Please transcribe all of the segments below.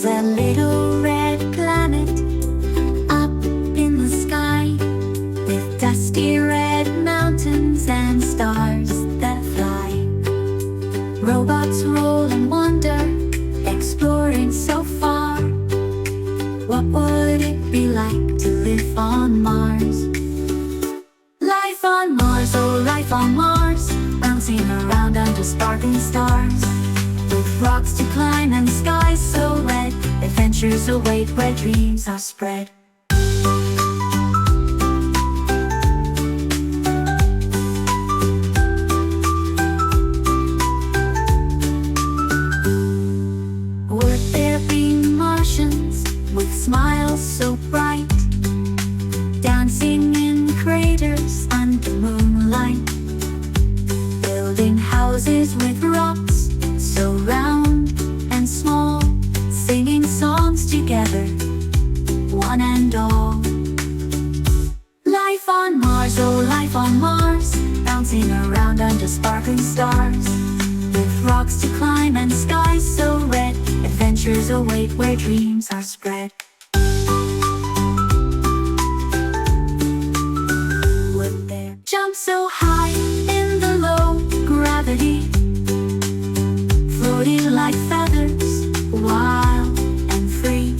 There's a little red planet up in the sky, with dusty red mountains and stars that fly. Robots roll and wander, exploring so far. What would it be like to live on Mars? Life on Mars, oh life on Mars, bouncing around under sparkling stars. With rocks to climb and skies so red, adventures await where dreams are spread. Would there be Martians with smiles so bright, dancing in craters under moonlight, building houses with rocks so round and small, singing songs together, one and all. Life on Mars, oh life on Mars, bouncing around under sparkling stars. With rocks to climb and skies so red, adventures await where dreams are spread. Would there jump so high in the low gravity, floating like feathers, wild and free?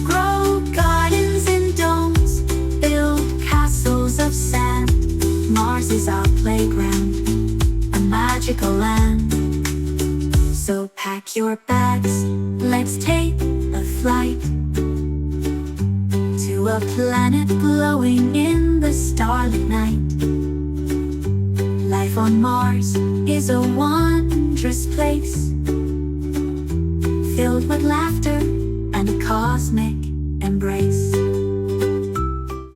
Grow gardens in domes, build castles of sand. Mars is our playground, a magical land. So pack your bags, let's take a flight to a planet glowing in the starlit night. Life on Mars is a wondrous place, filled with laughter and a cosmic embrace.